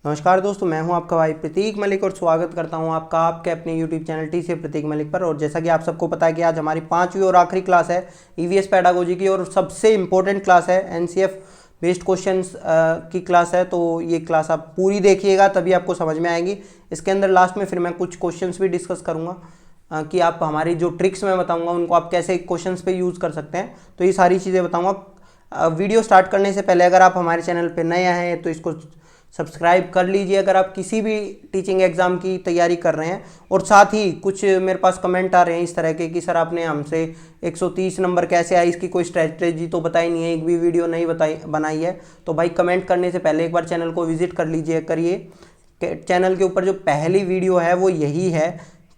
नमस्कार दोस्तों, मैं हूं आपका भाई प्रतीक मलिक और स्वागत करता हूं आपका आपके अपने YouTube चैनल टी से प्रतीक मलिक पर। और जैसा कि आप सबको पता है कि आज हमारी 5वीं और आखिरी क्लास है ईवीएस पेडागोजी की और सबसे इम्पोर्टेंट क्लास है एनसीएफ बेस्ड क्वेश्चंस की क्लास है। तो ये क्लास आप पूरी देखिएगा तभी आपको समझ में आएगी। इसके अंदर लास्ट में फिर मैं कुछ क्वेश्चंस भी डिस्कस करूँगा कि आप हमारी जो ट्रिक्स मैं बताऊँगा उनको आप कैसे क्वेश्चंस पे यूज़ कर सकते हैं। तो ये सारी चीज़ें बताऊँगा। वीडियो स्टार्ट करने से पहले अगर आप हमारे चैनल पर नए हैं तो इसको सब्सक्राइब कर लीजिए अगर आप किसी भी टीचिंग एग्ज़ाम की तैयारी कर रहे हैं। और साथ ही कुछ मेरे पास कमेंट आ रहे हैं इस तरह के कि सर आपने हमसे 130 नंबर कैसे आए, इसकी कोई स्ट्रेटजी तो बताई नहीं है, एक भी वीडियो नहीं बनाई है। तो भाई कमेंट करने से पहले एक बार चैनल को विजिट कर लीजिए करिए। चैनल के ऊपर जो पहली वीडियो है वो यही है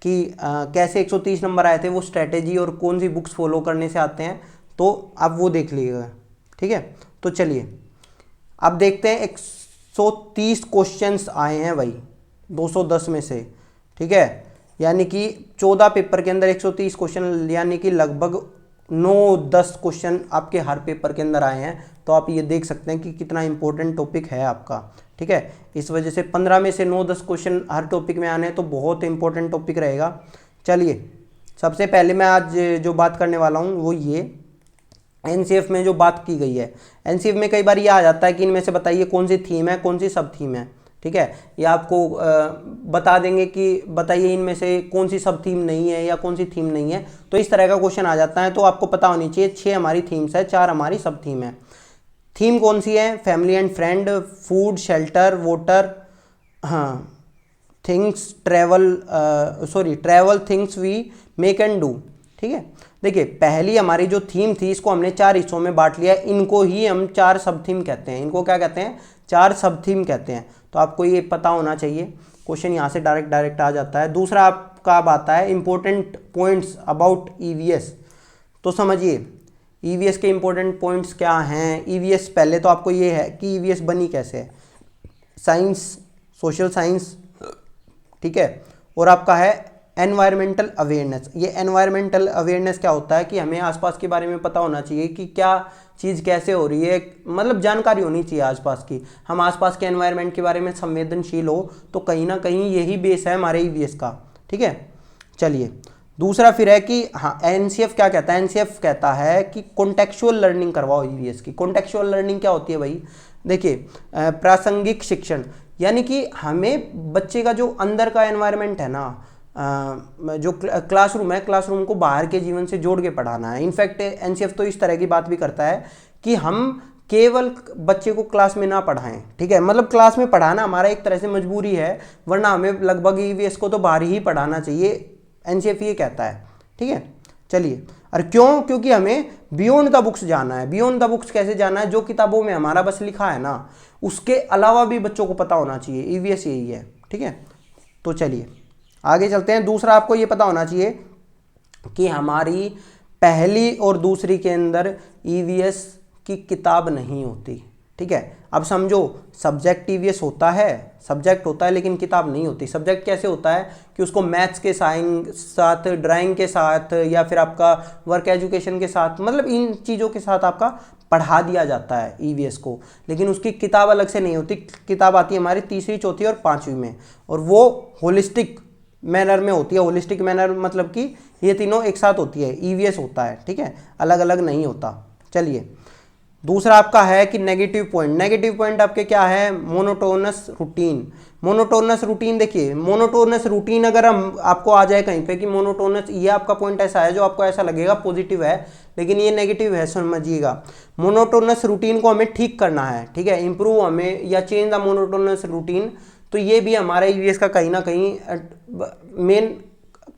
कि कैसे 130 नंबर आए थे, वो स्ट्रेटेजी और कौन सी बुक्स फॉलो करने से आते हैं, तो आप वो देख लीजिएगा। ठीक है, तो चलिए अब देखते हैं। 130 क्वेश्चंस आए हैं भाई 210 में से। ठीक है, यानी कि 14 पेपर के अंदर 130 क्वेश्चन, यानी कि लगभग 9-10 क्वेश्चन आपके हर पेपर के अंदर आए हैं। तो आप ये देख सकते हैं कि कितना इंपॉर्टेंट टॉपिक है आपका। ठीक है, इस वजह से 15 में से 9-10 क्वेश्चन हर टॉपिक में आने हैं तो बहुत इंपॉर्टेंट टॉपिक रहेगा। चलिए सबसे पहले मैं आज जो बात करने वाला हूँ वो ये एनसीएफ में जो बात की गई है। एनसीएफ में कई बार ये आ जाता है कि इनमें से बताइए कौन सी थीम है, कौन सी सब थीम है। ठीक है, या आपको बता देंगे कि बताइए इनमें से कौन सी सब थीम नहीं है या कौन सी थीम नहीं है। तो इस तरह का क्वेश्चन आ जाता है। तो आपको पता होनी चाहिए 6 हमारी थीम्स है, 4 हमारी सब थीम है। थीम कौन सी है? Family and friend, food, shelter, water, हाँ, things, travel things we make and do. ठीक है, देखिए पहली हमारी जो थीम थी इसको हमने 4 हिस्सों में बांट लिया। इनको ही हम 4 सब थीम कहते हैं। इनको क्या कहते हैं? 4 सब थीम कहते हैं। तो आपको ये पता होना चाहिए, क्वेश्चन यहाँ से डायरेक्ट आ जाता है। दूसरा आपका अब आता है इंपॉर्टेंट पॉइंट्स अबाउट ईवीएस। तो समझिए ईवीएस के इंपॉर्टेंट पॉइंट्स क्या हैं। ईवीएस पहले तो आपको ये है कि ईवीएस बनी कैसे है। साइंस, सोशल साइंस, ठीक है, और आपका है एनवायरमेंटल अवेयरनेस। ये एनवायरमेंटल अवेयरनेस क्या होता है कि हमें आसपास के बारे में पता होना चाहिए कि क्या चीज़ कैसे हो रही है, मतलब जानकारी होनी चाहिए आसपास की। हम आसपास के एनवायरमेंट के बारे में संवेदनशील हो तो कहीं ना कहीं यही बेस है हमारे ईवीएस का। ठीक है, चलिए दूसरा फिर है कि हाँ एनसीएफ क्या कहता है? एनसीएफ कहता है कि कॉन्टेक्चुअल लर्निंग करवाओ ईवीएस की। कॉन्टेक्चुअल लर्निंग क्या होती है भाई? देखिए प्रासंगिक शिक्षण, यानी कि हमें बच्चे का जो अंदर का एनवायरनमेंट है ना, जो क्लासरूम है, क्लासरूम को बाहर के जीवन से जोड़ के पढ़ाना है। इनफैक्ट एनसीएफ तो इस तरह की बात भी करता है कि हम केवल बच्चे को क्लास में ना पढ़ाएं। ठीक है, मतलब क्लास में पढ़ाना हमारा एक तरह से मजबूरी है, वरना हमें लगभग ईवीएस को तो बाहर ही पढ़ाना चाहिए। एनसीएफ ये कहता है। ठीक है, चलिए, और क्यों? क्योंकि हमें बियॉन्ड द बुक्स जाना है। बियॉन्ड द बुक्स कैसे जाना है? जो किताबों में हमारा बस लिखा है ना, उसके अलावा भी बच्चों को पता होना चाहिए। ईवीएस यही है। ठीक है, तो चलिए आगे चलते हैं। दूसरा आपको ये पता होना चाहिए कि हमारी पहली और दूसरी के अंदर ईवीएस की किताब नहीं होती। ठीक है, अब समझो सब्जेक्ट ईवीएस होता है, सब्जेक्ट होता है लेकिन किताब नहीं होती। सब्जेक्ट कैसे होता है कि उसको मैथ्स के साथ, ड्राइंग के साथ, या फिर आपका वर्क एजुकेशन के साथ, मतलब इन चीज़ों के साथ आपका पढ़ा दिया जाता है ईवीएस को, लेकिन उसकी किताब अलग से नहीं होती। किताब आती है हमारी तीसरी, चौथी और 5वीं में, और वो होलिस्टिक मैनर में होती है। होलिस्टिक मैनर मतलब कि ये तीनों एक साथ होती है। ईवीएस होता है, ठीक है, अलग अलग नहीं होता। चलिए दूसरा आपका है कि नेगेटिव पॉइंट। नेगेटिव पॉइंट आपके क्या है? Monotonous routine. मोनोटोनस रूटीन, देखिए मोनोटोनस रूटीन अगर हम आपको आ जाए कहीं पे कि मोनोटोनस, ये आपका पॉइंट ऐसा है जो आपको ऐसा लगेगा पॉजिटिव है, लेकिन ये नेगेटिव है, समझिएगा। मोनोटोनस रूटीन को हमें ठीक करना है। ठीक है, इंप्रूव हमें या चेंज द मोनोटोनस रूटीन। तो ये भी हमारा ईवीएस का कहीं ना कहीं मेन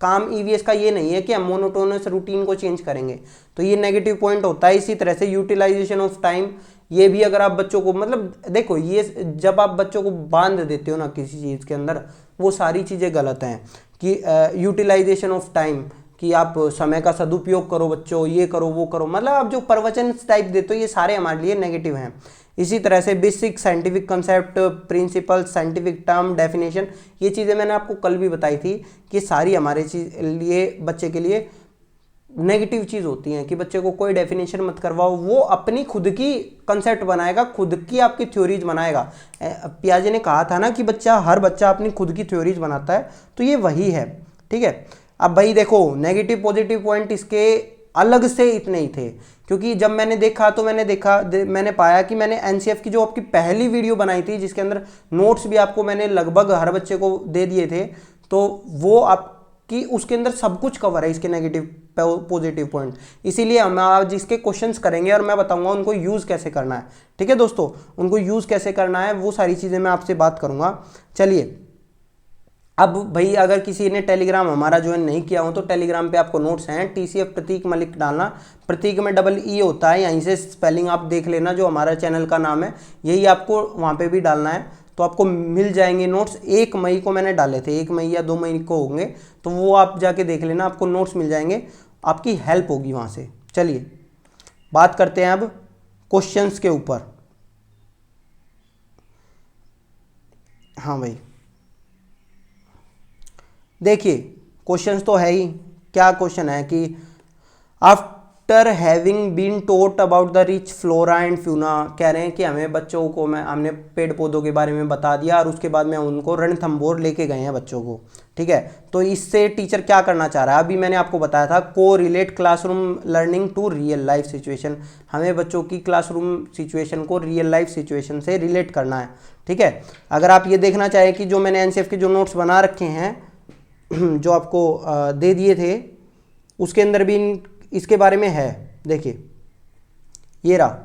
काम ईवीएस का ये नहीं है कि हम मोनोटोनस रूटीन को चेंज करेंगे। तो ये नेगेटिव पॉइंट होता है। इसी तरह से यूटिलाइजेशन ऑफ टाइम, ये भी अगर आप बच्चों को, मतलब देखो ये जब आप बच्चों को बांध देते हो ना किसी चीज़ के अंदर, वो सारी चीज़ें गलत हैं। कि यूटिलाइजेशन ऑफ टाइम, कि आप समय का सदुपयोग करो बच्चों, ये करो वो करो, मतलब आप जो प्रवचन टाइप देते हो, ये सारे हमारे लिए नेगेटिव हैं। इसी तरह से basic scientific concept, principle, scientific term, definition, ये चीज़ें मैंने आपको कल भी बताई थी कि सारी हमारे लिए बच्चे के लिए नेगेटिव चीज़ होती हैं कि बच्चे को कोई डेफिनेशन मत करवाओ, वो अपनी खुद की कंसेप्ट बनाएगा, खुद की आपकी थ्योरीज बनाएगा। पियाजे ने कहा था ना कि हर बच्चा अपनी खुद की थ्योरीज बनाता है, तो ये वही है, ठीक है। अब भाई देखो, नेगेटिव पॉजिटिव पॉइंट इसके अलग से इतने ही थे, क्योंकि जब मैंने देखा तो मैंने पाया कि मैंने एनसीएफ की जो आपकी पहली वीडियो बनाई थी, जिसके अंदर नोट्स भी आपको मैंने लगभग हर बच्चे को दे दिए थे, तो वो आपकी उसके अंदर सब कुछ कवर है, इसके नेगेटिव पॉजिटिव पॉइंट। इसीलिए हम आज इसके क्वेश्चंस करेंगे और मैं बताऊंगा उनको यूज़ कैसे करना है, ठीक है दोस्तों। उनको यूज़ कैसे करना है वो सारी चीज़ें मैं आपसे बात करूंगा। चलिए, अब भाई अगर किसी ने टेलीग्राम हमारा ज्वाइन नहीं किया हो तो टेलीग्राम पे आपको नोट्स हैं, TCF प्रतीक मलिक डालना, प्रतीक में डबल ई होता है, यहीं से स्पेलिंग आप देख लेना, जो हमारा चैनल का नाम है यही आपको वहाँ पे भी डालना है, तो आपको मिल जाएंगे नोट्स। 1 मई को मैंने डाले थे, 1 मई या 2 मई को होंगे, तो वो आप जाके देख लेना, आपको नोट्स मिल जाएंगे, आपकी हेल्प होगी वहाँ से। चलिए बात करते हैं अब क्वेश्चंस के ऊपर। हाँ भाई देखिए, क्वेश्चंस तो है ही। क्या क्वेश्चन है कि after having been taught about the rich flora and fauna, कह रहे हैं कि हमें बच्चों को हमने पेड़ पौधों के बारे में बता दिया और उसके बाद में उनको रणथंभौर लेके गए हैं बच्चों को, ठीक है। तो इससे टीचर क्या करना चाह रहा है, अभी मैंने आपको बताया था, को relate classroom learning to real life situation, हमें बच्चों की क्लासरूम सिचुएशन को रियल लाइफ सिचुएशन से रिलेट करना है, ठीक है। अगर आप ये देखना चाहें कि जो मैंने एनसीएफ के जो नोट्स बना रखे हैं जो आपको दे दिए थे, उसके अंदर भी इसके बारे में है। देखिए ये रहा,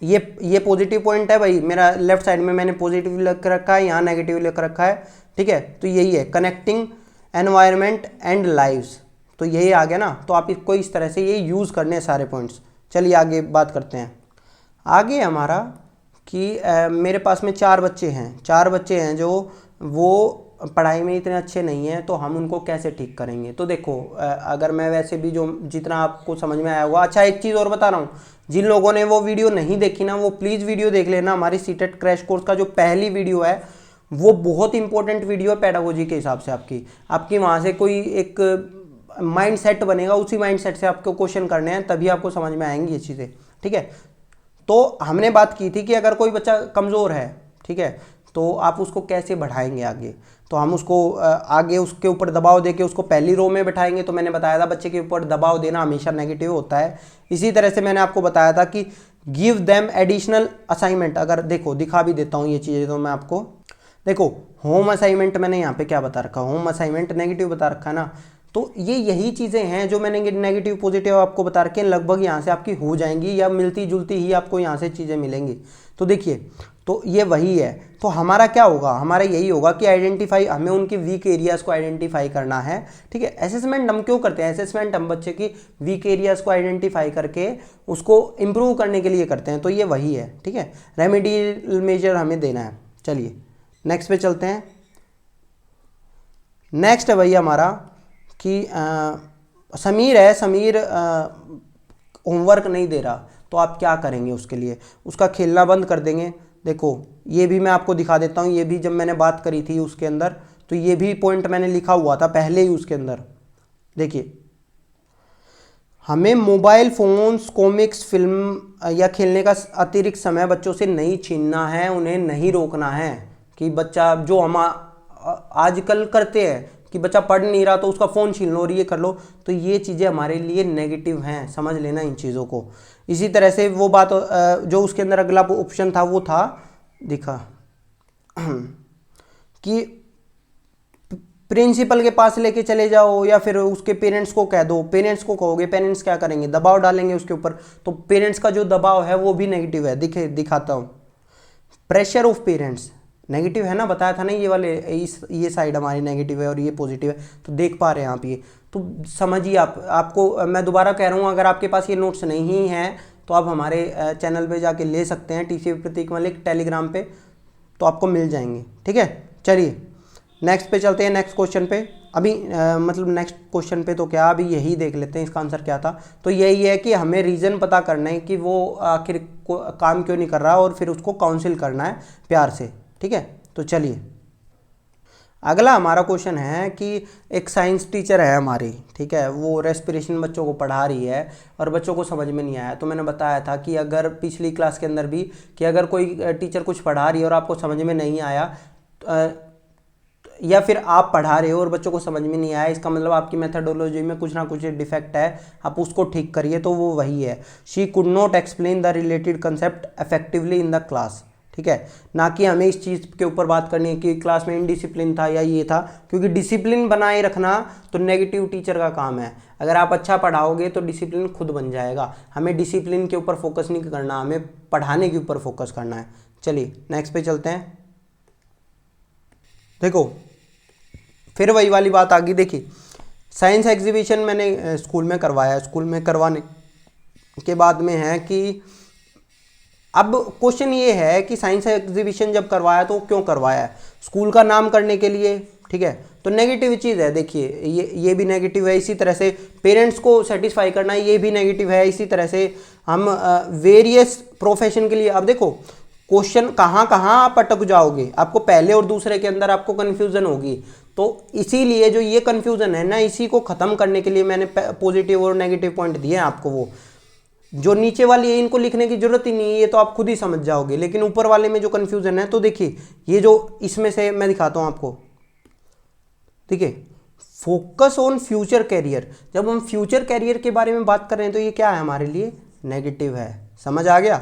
ये पॉजिटिव पॉइंट है भाई, मेरा लेफ्ट साइड में मैंने पॉजिटिव लिख रखा है, यहाँ नेगेटिव लिख रखा है, ठीक है। तो यही है कनेक्टिंग एनवायरनमेंट एंड लाइव्स, तो यही आ गया ना। तो आप इसको इस तरह से ये यूज़ करने हैं सारे पॉइंट्स। चलिए आगे बात करते हैं। आगे हमारा कि मेरे पास में 4 बच्चे हैं जो वो पढ़ाई में इतने अच्छे नहीं हैं, तो हम उनको कैसे ठीक करेंगे। तो देखो, अगर मैं वैसे भी जो जितना आपको समझ में आया होगा। अच्छा, एक चीज़ और बता रहा हूँ, जिन लोगों ने वो वीडियो नहीं देखी ना, वो प्लीज़ वीडियो देख लेना। हमारी सीटेट क्रैश कोर्स का जो पहली वीडियो है वो बहुत इंपॉर्टेंट वीडियो है पेडागोजी के हिसाब से। आपकी वहाँ से कोई एक माइंड सेट बनेगा, उसी माइंड सेट से आपको क्वेश्चन करने हैं, तभी आपको समझ में आएंगी ये चीज़ें, ठीक है। तो हमने बात की थी कि अगर कोई बच्चा कमज़ोर है, ठीक है, तो आप उसको कैसे बढ़ाएंगे आगे। तो हम उसको आगे उसके ऊपर दबाव देके उसको पहली रो में बैठाएंगे। तो मैंने बताया था बच्चे के ऊपर दबाव देना हमेशा नेगेटिव होता है। इसी तरह से मैंने आपको बताया था कि गिव देम एडिशनल असाइनमेंट। अगर देखो, दिखा भी देता हूँ ये चीज़ें, तो मैं आपको देखो, होम असाइनमेंट मैंने यहाँ पे क्या बता रखा, होम असाइनमेंट नेगेटिव बता रखा है ना। तो यही चीज़ें हैं जो मैंने नेगेटिव पॉजिटिव आपको बता रखे हैं, लगभग यहाँ से आपकी हो जाएंगी या मिलती जुलती ही आपको यहाँ से चीज़ें मिलेंगी। तो देखिए, तो ये वही है। तो हमारा क्या होगा, हमारा यही होगा कि हमें उनके वीक एरियाज़ को आइडेंटिफाई करना है, ठीक है। असेसमेंट हम क्यों करते हैं, असेसमेंट हम बच्चे की वीक एरियाज़ को आइडेंटिफाई करके उसको इम्प्रूव करने के लिए करते हैं। तो ये वही है, ठीक है। रेमेडियल मेजर हमें देना है। चलिए नेक्स्ट पे चलते हैं। नेक्स्ट है भैया हमारा कि समीर होमवर्क नहीं दे रहा, तो आप क्या करेंगे उसके लिए, उसका खेलना बंद कर देंगे। देखो, ये भी मैं आपको दिखा देता हूँ, ये भी जब मैंने बात करी थी उसके अंदर, तो ये भी पॉइंट मैंने लिखा हुआ था पहले ही उसके अंदर। देखिए, हमें मोबाइल फ़ोन्स, कॉमिक्स, फिल्म या खेलने का अतिरिक्त समय बच्चों से नहीं छीनना है, उन्हें नहीं रोकना है। कि बच्चा जो हम आजकल करते हैं कि बच्चा पढ़ नहीं रहा तो उसका फ़ोन छीन लो और ये कर लो, तो ये चीज़ें हमारे लिए नेगेटिव हैं, समझ लेना इन चीज़ों को। इसी तरह से वो बात जो उसके अंदर अगला ऑप्शन था वो था, दिखा कि प्रिंसिपल के पास लेके चले जाओ या फिर उसके पेरेंट्स को कह दो। पेरेंट्स को कहोगे, पेरेंट्स क्या करेंगे, दबाव डालेंगे उसके ऊपर। तो पेरेंट्स का जो दबाव है वो भी नेगेटिव है। दिखाता हूँ, प्रेशर ऑफ पेरेंट्स नेगेटिव है ना, बताया था ना, ये वाले ये साइड हमारी नेगेटिव है और ये पॉजिटिव है। तो देख पा रहे हैं आप ये, तो समझिए। आपको मैं दोबारा कह रहा हूँ, अगर आपके पास ये नोट्स नहीं हैं तो आप हमारे चैनल पे जाके ले सकते हैं, TCF प्रतीक मलिक टेलीग्राम पे, तो आपको मिल जाएंगे, ठीक है। चलिए नेक्स्ट पे चलते हैं, नेक्स्ट क्वेश्चन पे। अभी मतलब नेक्स्ट क्वेश्चन पे तो क्या, अभी यही देख लेते हैं इसका आंसर क्या था। तो यही है कि हमें रीज़न पता करना है कि वो आखिर काम क्यों नहीं कर रहा और फिर उसको काउंसिल करना है प्यार से, ठीक है। तो चलिए अगला हमारा क्वेश्चन है कि एक साइंस टीचर है हमारी, ठीक है, वो रेस्पिरेशन बच्चों को पढ़ा रही है और बच्चों को समझ में नहीं आया। तो मैंने बताया था कि अगर पिछली क्लास के अंदर भी कि अगर कोई टीचर कुछ पढ़ा रही है और आपको समझ में नहीं आया, या फिर आप पढ़ा रहे हो और बच्चों को समझ में नहीं आया, इसका मतलब आपकी मेथडोलॉजी में कुछ ना कुछ डिफेक्ट है, आप उसको ठीक करिए। तो वो वही है, she could not explain the related concept effectively in the class, ठीक है। ना कि हमें इस चीज़ के ऊपर बात करनी है कि क्लास में इनडिसिप्लिन था या ये था, क्योंकि डिसिप्लिन बनाए रखना तो नेगेटिव टीचर का काम है। अगर आप अच्छा पढ़ाओगे तो डिसिप्लिन खुद बन जाएगा। हमें डिसिप्लिन के ऊपर फोकस नहीं करना, हमें पढ़ाने के ऊपर फोकस करना है। चलिए नेक्स्ट पे चलते हैं। देखो फिर वही वाली बात आ गई। देखिए साइंस एग्जीबिशन मैंने स्कूल में करवाया, स्कूल में करवाने के बाद में है कि अब क्वेश्चन ये है कि साइंस एग्जीबिशन जब करवाया तो क्यों करवाया? स्कूल का नाम करने के लिए, ठीक है। तो नेगेटिव चीज़ है, देखिए ये भी नेगेटिव है। इसी तरह से पेरेंट्स को सेटिस्फाई करना, ये भी नेगेटिव है। इसी तरह से हम वेरियस प्रोफेशन के लिए, अब देखो क्वेश्चन कहाँ कहाँ आप अटक जाओगे, आपको पहले और दूसरे के अंदर आपको कन्फ्यूज़न होगी। तो इसीलिए जो ये कन्फ्यूज़न है ना, इसी को ख़त्म करने के लिए मैंने पॉजिटिव और नेगेटिव पॉइंट दिए हैं आपको। वो जो नीचे वाली है इनको लिखने की जरूरत ही नहीं है, ये तो आप खुद ही समझ जाओगे। लेकिन ऊपर वाले में जो कन्फ्यूज़न है, तो देखिए ये जो इसमें से मैं दिखाता हूँ आपको, ठीक है। फोकस ऑन फ्यूचर कैरियर, जब हम फ्यूचर कैरियर के बारे में बात कर रहे हैं तो ये क्या है हमारे लिए? नेगेटिव है। समझ आ गया?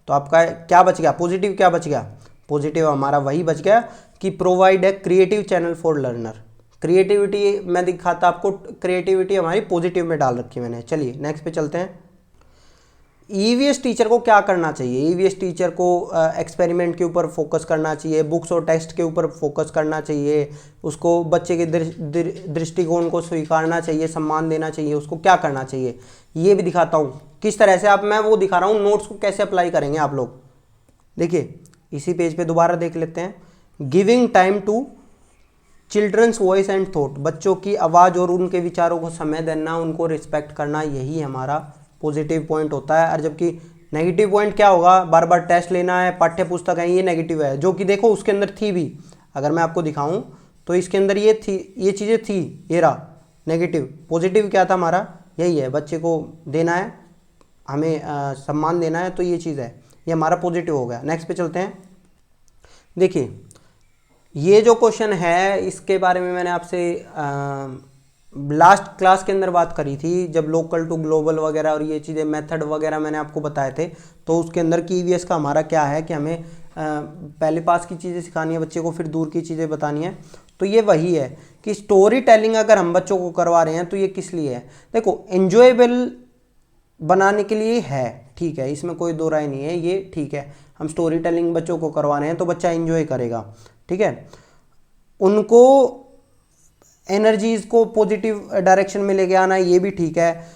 तो आपका क्या बच गया? पॉजिटिव क्या बच गया? पॉजिटिव हमारा वही बच गया कि provide a creative channel for learner. Creativity मैं दिखाता आपको, क्रिएटिविटी हमारी पॉजिटिव में डाल रखी मैंने। चलिए नेक्स्ट पे चलते हैं। ईवीएस टीचर को क्या करना चाहिए? ईवीएस टीचर को एक्सपेरिमेंट के ऊपर फोकस करना चाहिए, बुक्स और टेक्स्ट के ऊपर फोकस करना चाहिए, उसको बच्चे के दृष्टिकोण को स्वीकारना चाहिए, सम्मान देना चाहिए। उसको क्या करना चाहिए ये भी दिखाता हूँ किस तरह से। आप मैं वो दिखा रहा हूँ नोट्स को कैसे अप्लाई करेंगे आप लोग। देखिए इसी पेज पे दोबारा देख लेते हैं। Giving time to children's voice and thought, बच्चों की आवाज़ और उनके विचारों को समय देना, उनको रिस्पेक्ट करना, यही हमारा पॉजिटिव पॉइंट होता है। और जबकि नेगेटिव पॉइंट क्या होगा? बार बार टेस्ट लेना है, पाठ्य पुस्तक है, ये नेगेटिव है। जो कि देखो उसके अंदर थी भी, अगर मैं आपको दिखाऊं तो इसके अंदर ये थी, ये चीज़ें थी, ये रहा नेगेटिव। पॉजिटिव क्या था हमारा? यही है, बच्चे को देना है, हमें सम्मान देना है, तो ये चीज़ है, ये हमारा पॉजिटिव हो गया। नेक्स्ट पे चलते हैं। देखिए ये जो क्वेश्चन है इसके बारे में मैंने आपसे लास्ट क्लास के अंदर बात करी थी, जब लोकल टू ग्लोबल वगैरह और ये चीज़ें मेथड वगैरह मैंने आपको बताए थे। तो उसके अंदर की ईवीएस का हमारा क्या है कि हमें पहले पास की चीज़ें सिखानी है बच्चे को, फिर दूर की चीज़ें बतानी है। तो ये वही है कि स्टोरी टेलिंग अगर हम बच्चों को करवा रहे हैं तो ये किस लिए है? देखो एन्जॉयबल बनाने के लिए है, ठीक है, इसमें कोई दो राय नहीं है, ये ठीक है। हम स्टोरी टेलिंग बच्चों को करवा रहे हैं तो बच्चा एंजॉय करेगा, ठीक है। उनको एनर्जीज को पॉजिटिव डायरेक्शन में लेके आना, ये भी ठीक है।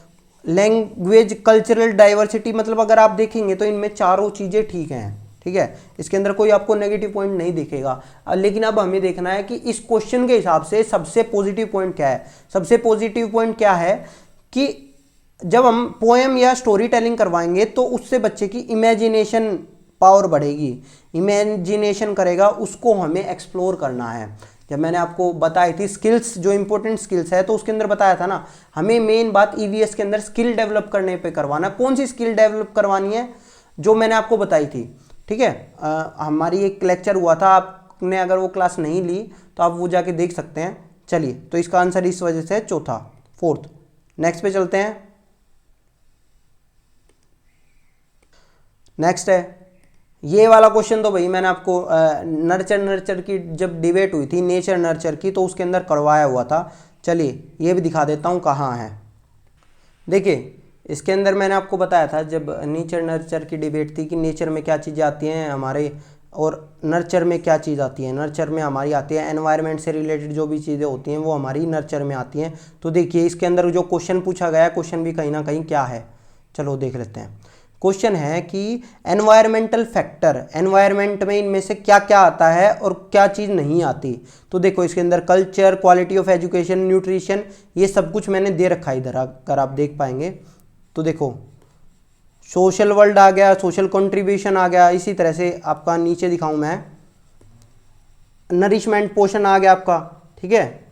लैंग्वेज कल्चरल डाइवर्सिटी, मतलब अगर आप देखेंगे तो इनमें चारों चीज़ें ठीक हैं, ठीक है। इसके अंदर कोई आपको नेगेटिव पॉइंट नहीं दिखेगा। लेकिन अब हमें देखना है कि इस क्वेश्चन के हिसाब से सबसे पॉजिटिव पॉइंट क्या है। सबसे पॉजिटिव पॉइंट क्या है कि जब हम पोएम या स्टोरी टेलिंग करवाएंगे तो उससे बच्चे की इमेजिनेशन पावर बढ़ेगी, इमेजिनेशन करेगा, उसको हमें एक्सप्लोर करना है। जब मैंने आपको बताई थी स्किल्स, जो इंपॉर्टेंट स्किल्स है, तो उसके अंदर बताया था ना, हमें मेन बात ईवीएस के अंदर स्किल डेवलप करने पे करवाना। कौन सी स्किल डेवलप करवानी है? जो मैंने आपको बताई थी, ठीक है। हमारी एक लेक्चर हुआ था, आपने अगर वो क्लास नहीं ली तो आप वो जाके देख सकते हैं। चलिए तो इसका आंसर इस वजह से चौथा, फोर्थ। नेक्स्ट पे चलते हैं। नेक्स्ट है ये वाला क्वेश्चन, तो भाई मैंने आपको नर्चर की जब डिबेट हुई थी नेचर नर्चर की, तो उसके अंदर करवाया हुआ था। चलिए ये भी दिखा देता हूँ कहाँ है। देखिए इसके अंदर मैंने आपको बताया था जब नेचर नर्चर की डिबेट थी कि नेचर में क्या चीज़ें आती हैं हमारे और नर्चर में क्या चीज़ आती है। नर्चर में हमारी आती है एनवायरनमेंट से रिलेटेड जो भी चीज़ें होती हैं वो हमारी नर्चर में आती हैं। तो देखिए इसके अंदर जो क्वेश्चन पूछा गया है, क्वेश्चन भी कहीं ना कहीं क्या है, चलो देख लेते हैं। क्वेश्चन है कि एनवायरमेंटल फैक्टर, एनवायरनमेंट में इनमें से क्या क्या आता है और क्या चीज़ नहीं आती। तो देखो इसके अंदर culture, quality of education, nutrition, ये सब कुछ मैंने दे रखा है इधर, अगर आप देख पाएंगे तो देखो सोशल वर्ल्ड आ गया, सोशल कंट्रीब्यूशन आ गया। इसी तरह से आपका नीचे दिखाऊं मैं, नरिशमेंट पोषण आ गया आपका, ठीक है।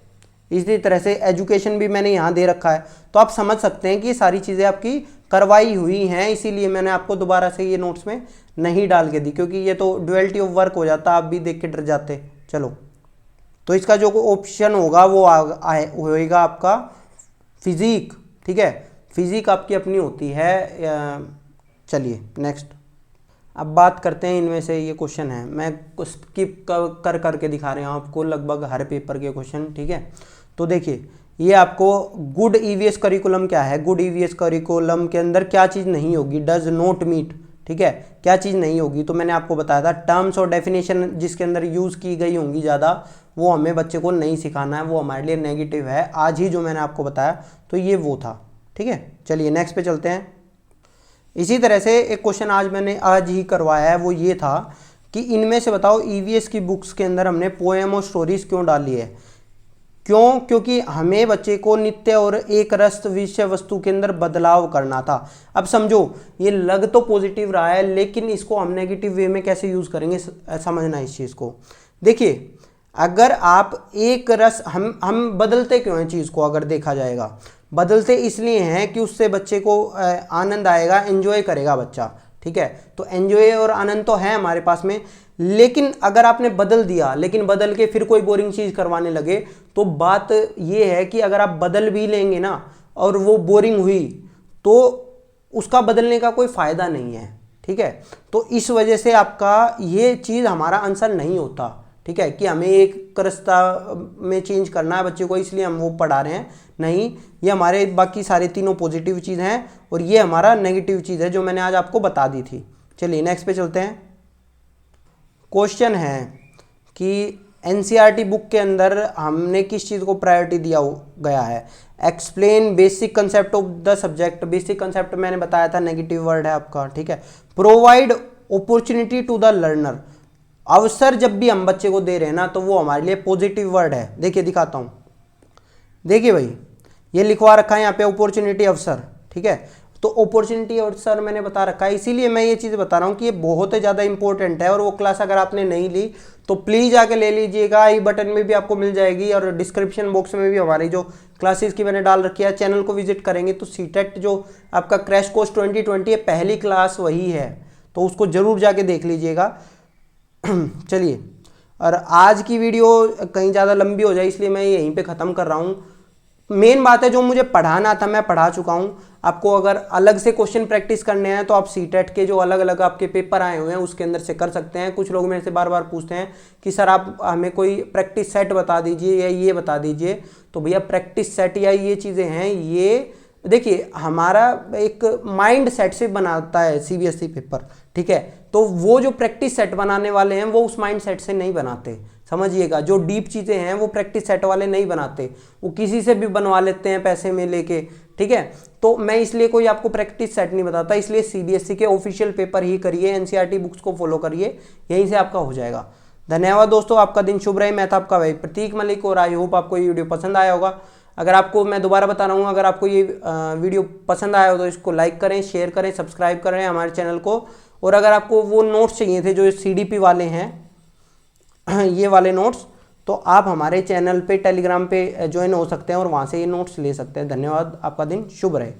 इसी तरह से एजुकेशन भी मैंने यहाँ दे रखा है, तो आप समझ सकते हैं कि ये सारी चीज़ें आपकी करवाई हुई हैं, इसीलिए मैंने आपको दोबारा से ये नोट्स में नहीं डाल के दी, क्योंकि ये तो ड्यूअलिटी ऑफ वर्क हो जाता, आप भी देख के डर जाते। चलो, तो इसका जो ऑप्शन होगा वो होएगा आपका फिजिक, ठीक है। फिजिक आपकी अपनी होती है। चलिए नेक्स्ट, अब बात करते हैं इनमें से, ये क्वेश्चन है, मैं स्किप कर करके दिखा रहा हूँ आपको लगभग हर पेपर के क्वेश्चन, ठीक है। तो देखिए, ये आपको गुड ईवीएस करिकुलम क्या है, गुड ईवीएस करिकुलम के अंदर क्या चीज़ नहीं होगी, डज नॉट मीट, ठीक है, क्या चीज़ नहीं होगी। तो मैंने आपको बताया था टर्म्स और डेफिनेशन जिसके अंदर यूज़ की गई होंगी ज़्यादा, वो हमें बच्चे को नहीं सिखाना है, वो हमारे लिए नेगेटिव है। आज ही जो मैंने आपको बताया तो ये वो था, ठीक है। चलिए नेक्स्ट पे चलते हैं। इसी तरह से एक क्वेश्चन आज ही करवाया है, वो ये था कि इनमें से बताओ ईवीएस की बुक्स के अंदर हमने पोएम और स्टोरीज क्यों डाली है। क्यों? क्योंकि हमें बच्चे को नित्य और एक रस विषय वस्तु के अंदर बदलाव करना था। अब समझो, ये लग तो पॉजिटिव रहा है, लेकिन इसको हम नेगेटिव वे में कैसे यूज़ करेंगे, समझना इस चीज़ को। देखिए, अगर आप एक रस, हम बदलते क्यों हैं चीज़ को, अगर देखा जाएगा बदलते इसलिए हैं कि उससे बच्चे को आनंद आएगा, एंजॉय करेगा बच्चा, ठीक है। तो एंजॉय और आनंद तो है हमारे पास में, लेकिन अगर आपने बदल दिया, लेकिन बदल के फिर कोई बोरिंग चीज़ करवाने लगे, तो बात ये है कि अगर आप बदल भी लेंगे ना और वो बोरिंग हुई, तो उसका बदलने का कोई फ़ायदा नहीं है, ठीक है। तो इस वजह से आपका ये चीज़ हमारा आंसर नहीं होता, ठीक है, कि हमें एक रास्ता में चेंज करना है बच्चे को, इसलिए हम वो पढ़ा रहे हैं। नहीं, ये हमारे बाकी सारे तीनों पॉजिटिव चीज़ हैं और ये हमारा नेगेटिव चीज़ है जो मैंने आज आपको बता दी थी। चलिए नेक्स्ट पे चलते हैं। क्वेश्चन है कि एनसीईआरटी बुक के अंदर हमने किस चीज़ को प्रायोरिटी दिया गया है। Explain basic concept of the subject. Basic concept मैंने बताया था, नेगेटिव वर्ड है आपका, ठीक है। Provide opportunity to the learner. अवसर जब भी हम बच्चे को दे रहे हैं ना, तो वो हमारे लिए पॉजिटिव वर्ड है। देखिए दिखाता हूँ, देखिए भाई, ये लिखवा रखा है यहाँ पे अपॉर्चुनिटी, अवसर, ठीक है। तो अपॉर्चुनिटी अवसर मैंने बता रखा है, इसीलिए मैं ये चीज़ बता रहा हूँ कि ये बहुत ही ज़्यादा इंपॉर्टेंट है। और वो क्लास अगर आपने नहीं ली तो प्लीज़ आके ले लीजिएगा, आई बटन में भी आपको मिल जाएगी और डिस्क्रिप्शन बॉक्स में भी हमारी जो क्लासेस की मैंने डाल रखी है। चैनल को विजिट करेंगे तो सीटेट जो आपका क्रैश कोर्स 2020 है, पहली क्लास वही है, तो उसको ज़रूर जाके देख लीजिएगा। चलिए, और आज की वीडियो कहीं ज़्यादा लंबी हो जाए इसलिए मैं यहीं पे ख़त्म कर रहा हूँ। मेन बात है, जो मुझे पढ़ाना था मैं पढ़ा चुका हूँ। आपको अगर अलग से क्वेश्चन प्रैक्टिस करने हैं तो आप सीटेट के जो अलग अलग आपके पेपर आए हुए हैं उसके अंदर से कर सकते हैं। कुछ लोग मेरे से बार बार पूछते हैं कि सर आप हमें कोई प्रैक्टिस सेट बता दीजिए या ये बता दीजिए। तो भैया प्रैक्टिस सेट या ये चीज़ें हैं, ये देखिए हमारा एक माइंड सेट से बनाता है सीबीएसई पेपर, ठीक है। तो वो जो प्रैक्टिस सेट बनाने वाले हैं वो उस माइंड सेट से नहीं बनाते, समझिएगा। जो डीप चीज़ें हैं वो प्रैक्टिस सेट वाले नहीं बनाते, वो किसी से भी बनवा लेते हैं पैसे में लेके, ठीक है। तो मैं इसलिए कोई आपको प्रैक्टिस सेट नहीं बताता, इसलिए सीबीएसई के ऑफिशियल पेपर ही करिए, एनसीईआरटी बुक्स को फॉलो करिए, यहीं से आपका हो जाएगा। धन्यवाद दोस्तों, आपका दिन शुभ रहे। मैं था आपका भाई प्रतीक मलिक और आई होप आपको ये वीडियो पसंद आया होगा। अगर आपको, मैं दोबारा बता रहा हूँ, अगर आपको ये वीडियो पसंद आया हो तो इसको लाइक करें, शेयर करें, सब्सक्राइब करें हमारे चैनल को। और अगर आपको वो नोट्स चाहिए थे जो सीडीपी वाले हैं, ये वाले नोट्स, तो आप हमारे चैनल पे टेलीग्राम पे ज्वाइन हो सकते हैं और वहाँ से ये नोट्स ले सकते हैं। धन्यवाद, आपका दिन शुभ रहे।